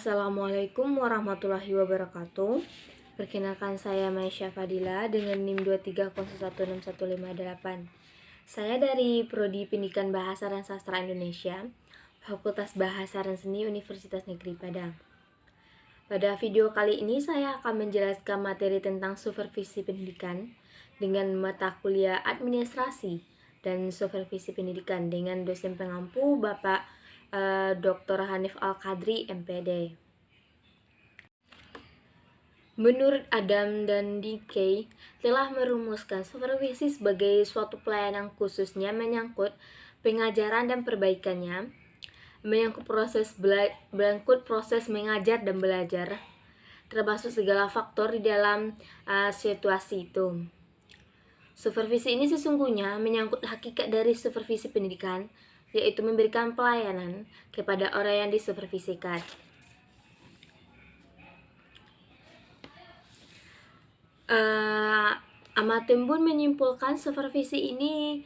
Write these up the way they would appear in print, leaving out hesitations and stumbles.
Assalamualaikum warahmatullahi wabarakatuh. Perkenalkan, saya Maisha Fadila dengan NIM 23016158. Saya dari Prodi Pendidikan Bahasa dan Sastra Indonesia, Fakultas Bahasa dan Seni Universitas Negeri Padang. Pada video kali ini saya akan menjelaskan materi tentang supervisi pendidikan dengan mata kuliah administrasi dan supervisi pendidikan dengan dosen pengampu Bapak Dr. Hanif Al-Qadri, MPD. Menurut Adam dan Dickey telah merumuskan supervisi sebagai suatu pelayanan khususnya menyangkut pengajaran dan perbaikannya, menyangkut proses mengajar dan belajar, termasuk segala faktor di dalam situasi itu. Supervisi ini sesungguhnya menyangkut hakikat dari supervisi pendidikan, yaitu memberikan pelayanan kepada orang yang disupervisikan. Ahmad Tembun menyimpulkan supervisi ini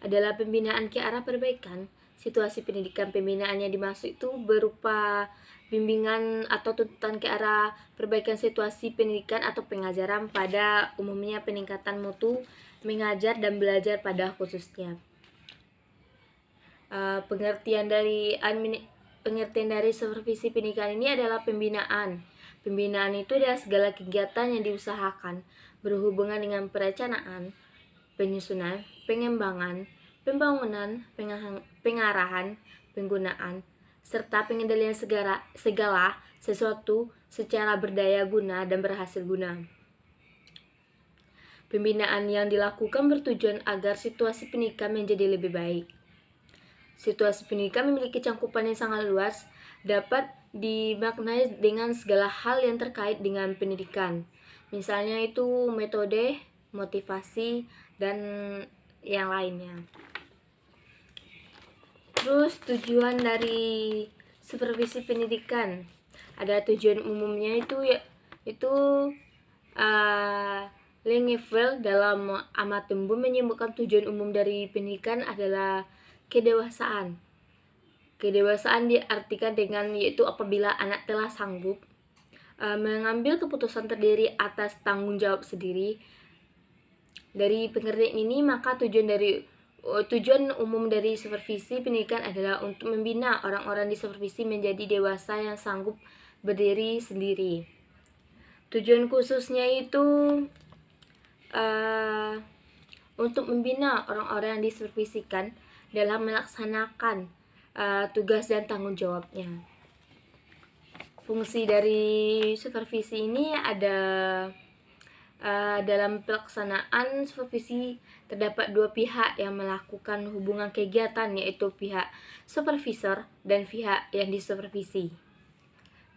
adalah pembinaan ke arah perbaikan situasi pendidikan. Pembinaan yang dimaksud itu berupa bimbingan atau tuntutan ke arah perbaikan situasi pendidikan atau pengajaran, pada umumnya peningkatan mutu mengajar dan belajar pada khususnya. Pengertian dari supervisi pendidikan ini adalah pembinaan. Pembinaan itu adalah segala kegiatan yang diusahakan berhubungan dengan perencanaan, penyusunan, pengembangan, pembangunan, pengarahan, penggunaan, serta pengendalian segala sesuatu secara berdaya guna dan berhasil guna. Pembinaan yang dilakukan bertujuan agar situasi pendidikan menjadi lebih baik. Situasi pendidikan memiliki cangkupan yang sangat luas, dapat dimaknai dengan segala hal yang terkait dengan pendidikan. Misalnya itu metode, motivasi, dan yang lainnya. Terus tujuan dari supervisi pendidikan. Ada tujuan umumnya itu Langeveld dalam Ahmad Tembun menyebutkan tujuan umum dari pendidikan adalah kedewasaan. Kedewasaan diartikan dengan yaitu apabila anak telah sanggup mengambil keputusan terdiri atas tanggung jawab sendiri. Dari pengertian ini, maka tujuan umum dari supervisi pendidikan adalah untuk membina orang-orang disupervisi menjadi dewasa yang sanggup berdiri sendiri. Tujuan khususnya itu untuk membina orang-orang yang disupervisikan dalam melaksanakan tugas dan tanggung jawabnya. Fungsi dari supervisi ini ada dalam pelaksanaan supervisi terdapat dua pihak yang melakukan hubungan kegiatan, yaitu pihak supervisor dan pihak yang disupervisi.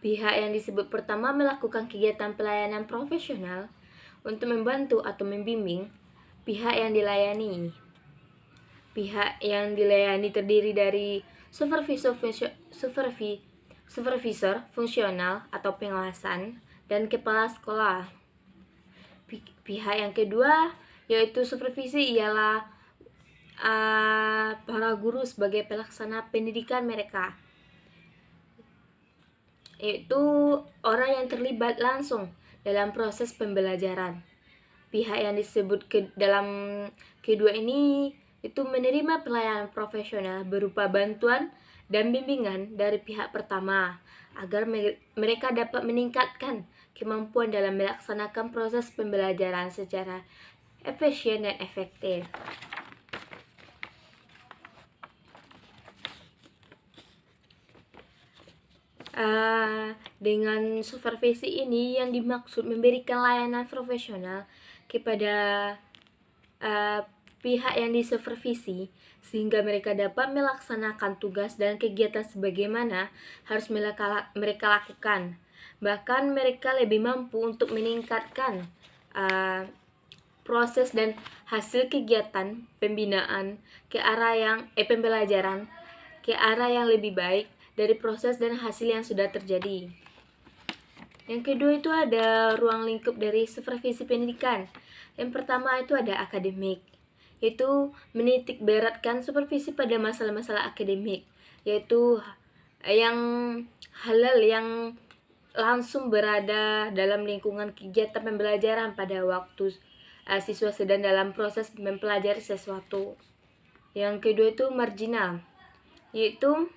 Pihak yang disebut pertama melakukan kegiatan pelayanan profesional untuk membantu atau membimbing pihak yang dilayani. Pihak yang dilayani terdiri dari supervisor fungsional atau pengawasan dan kepala sekolah. Pihak yang kedua yaitu supervisi ialah para guru sebagai pelaksana pendidikan mereka, yaitu orang yang terlibat langsung dalam proses pembelajaran. Pihak yang disebut dalam kedua ini itu menerima pelayanan profesional berupa bantuan dan bimbingan dari pihak pertama agar mereka dapat meningkatkan kemampuan dalam melaksanakan proses pembelajaran secara efisien dan efektif. Dengan supervisi ini yang dimaksud memberikan layanan profesional kepada pihak yang disupervisi sehingga mereka dapat melaksanakan tugas dan kegiatan sebagaimana harus mereka lakukan. Bahkan mereka lebih mampu untuk meningkatkan proses dan hasil kegiatan pembinaan ke arah pembelajaran ke arah yang lebih baik dari proses dan hasil yang sudah terjadi. Yang kedua itu ada ruang lingkup dari supervisi pendidikan. Yang pertama itu ada akademik, yaitu menitik beratkan supervisi pada masalah-masalah akademik, yaitu yang halal yang langsung berada dalam lingkungan kegiatan pembelajaran pada waktu siswa sedang dalam proses mempelajari sesuatu. Yang kedua itu marginal, yaitu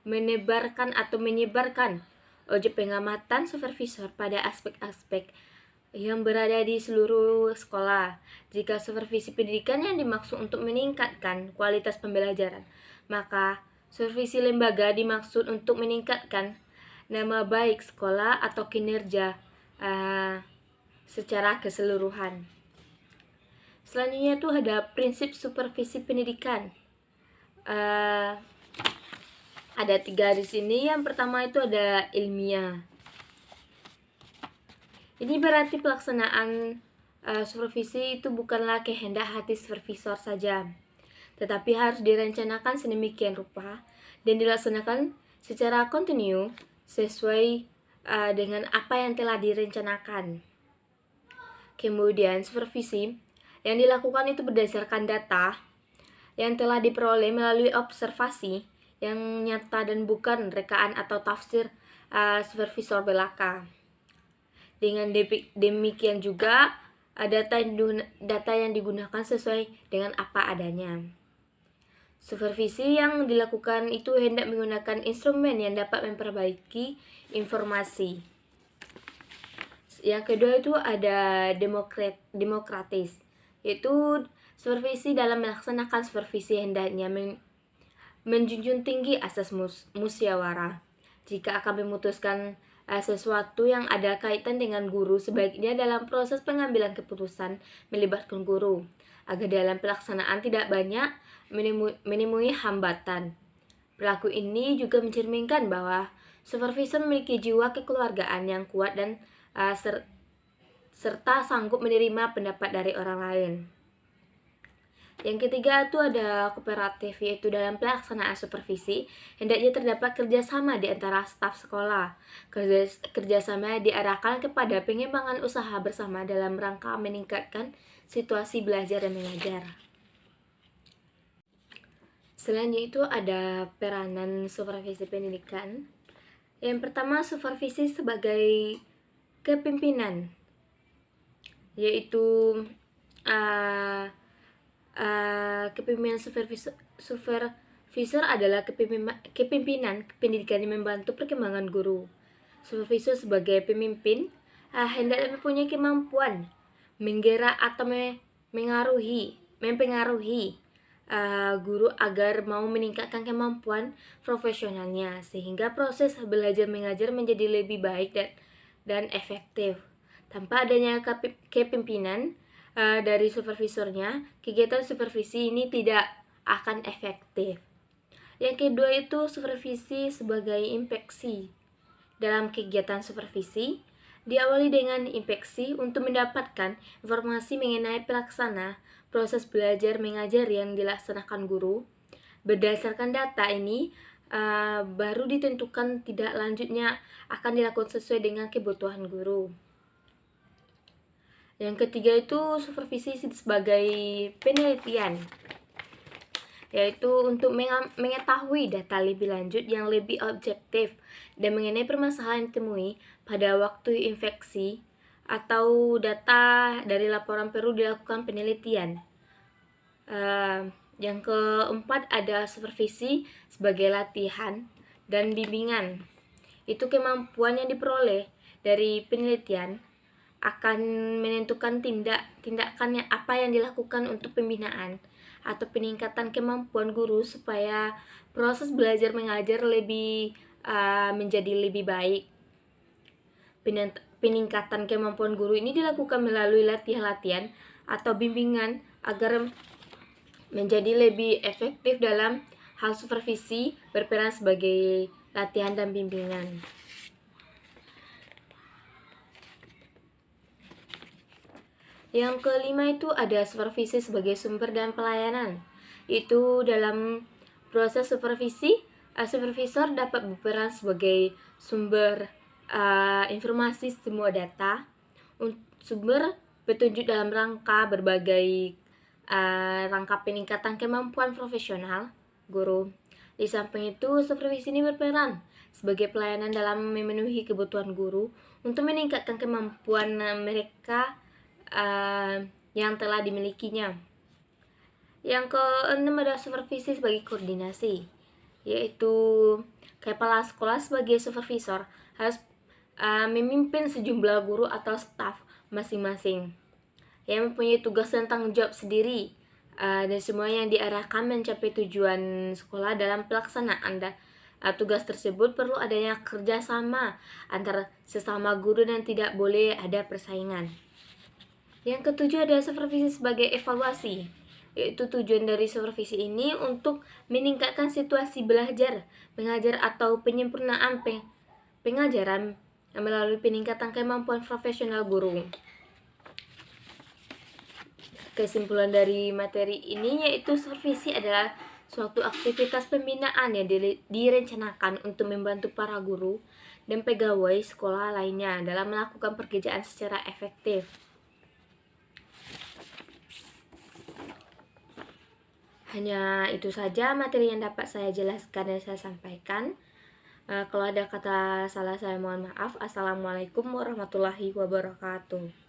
menyebarkan objek pengamatan supervisor pada aspek-aspek yang berada di seluruh sekolah. Jika supervisi pendidikan yang dimaksud untuk meningkatkan kualitas pembelajaran, maka supervisi lembaga dimaksud untuk meningkatkan nama baik sekolah atau kinerja secara keseluruhan. Selanjutnya itu ada prinsip supervisi pendidikan. Ada 3 di sini. Yang pertama itu ada ilmiah. Ini berarti pelaksanaan supervisi itu bukanlah kehendak hati supervisor saja, tetapi harus direncanakan sedemikian rupa dan dilaksanakan secara kontinu sesuai dengan apa yang telah direncanakan. Kemudian supervisi yang dilakukan itu berdasarkan data yang telah diperoleh melalui observasi yang nyata dan bukan rekaan atau tafsir supervisor belaka. Dengan demikian juga data yang digunakan sesuai dengan apa adanya. Supervisi yang dilakukan itu hendak menggunakan instrumen yang dapat memperbaiki informasi. Yang kedua itu ada demokratis, yaitu supervisi dalam melaksanakan supervisi hendaknya menjunjung tinggi asas musyawarah. Jika akan memutuskan sesuatu yang ada kaitan dengan guru, sebaiknya dalam proses pengambilan keputusan melibatkan guru, agar dalam pelaksanaan tidak banyak menemui hambatan. Perilaku ini juga mencerminkan bahwa supervisor memiliki jiwa kekeluargaan yang kuat dan serta sanggup menerima pendapat dari orang lain. Yang ketiga itu ada kooperatif, yaitu dalam pelaksanaan supervisi hendaknya terdapat kerjasama di antara staf sekolah. Kerjasama diarahkan kepada pengembangan usaha bersama dalam rangka meningkatkan situasi belajar dan mengajar. Selanjutnya itu ada peranan supervisi pendidikan. Yang pertama, supervisi sebagai kepemimpinan, yaitu kepemimpinan supervisor adalah kepemimpinan pendidikan yang membantu perkembangan guru. Supervisor sebagai pemimpin hendaknya mempunyai kemampuan menggerak atau mempengaruhi guru agar mau meningkatkan kemampuan profesionalnya, sehingga proses belajar mengajar menjadi lebih baik dan efektif. Tanpa adanya kepemimpinan dari supervisornya, kegiatan supervisi ini tidak akan efektif. Yang kedua itu supervisi sebagai inspeksi. Dalam kegiatan supervisi, diawali dengan inspeksi untuk mendapatkan informasi mengenai pelaksana proses belajar mengajar yang dilaksanakan guru. Berdasarkan data ini, baru ditentukan tidak lanjutnya akan dilakukan sesuai dengan kebutuhan guru. Yang ketiga itu supervisi sebagai penelitian, yaitu untuk mengetahui data lebih lanjut yang lebih objektif dan mengenai permasalahan yang ditemui pada waktu infeksi atau data dari laporan perlu dilakukan penelitian. Yang keempat ada supervisi sebagai latihan dan bimbingan. Itu kemampuan yang diperoleh dari penelitian akan menentukan tindakan apa yang dilakukan untuk pembinaan atau peningkatan kemampuan guru supaya proses belajar mengajar menjadi lebih baik. Peningkatan kemampuan guru ini dilakukan melalui latihan-latihan atau bimbingan agar menjadi lebih efektif dalam hal supervisi berperan sebagai latihan dan bimbingan. Yang kelima itu ada supervisi sebagai sumber dan pelayanan. Itu dalam proses supervisi, supervisor dapat berperan sebagai sumber informasi semua data, sumber petunjuk dalam rangka berbagai rangka peningkatan kemampuan profesional guru, Di samping itu, supervisi ini berperan sebagai pelayanan dalam memenuhi kebutuhan guru untuk meningkatkan kemampuan mereka yang telah dimilikinya. Yang keenam adalah supervisi sebagai koordinasi, yaitu kepala sekolah sebagai supervisor harus memimpin sejumlah guru atau staf masing-masing yang mempunyai tugas dan tanggung jawab sendiri, dan semua yang diarahkan mencapai tujuan sekolah. Dalam pelaksanaan tugas tersebut perlu adanya kerjasama antara sesama guru dan tidak boleh ada persaingan. Yang ketujuh adalah supervisi sebagai evaluasi, yaitu tujuan dari supervisi ini untuk meningkatkan situasi belajar, mengajar atau penyempurnaan pengajaran melalui peningkatan kemampuan profesional guru. Kesimpulan dari materi ini yaitu supervisi adalah suatu aktivitas pembinaan yang direncanakan untuk membantu para guru dan pegawai sekolah lainnya dalam melakukan pekerjaan secara efektif. Hanya itu saja materi yang dapat saya jelaskan dan saya sampaikan. Kalau ada kata salah saya mohon maaf. Assalamualaikum warahmatullahi wabarakatuh.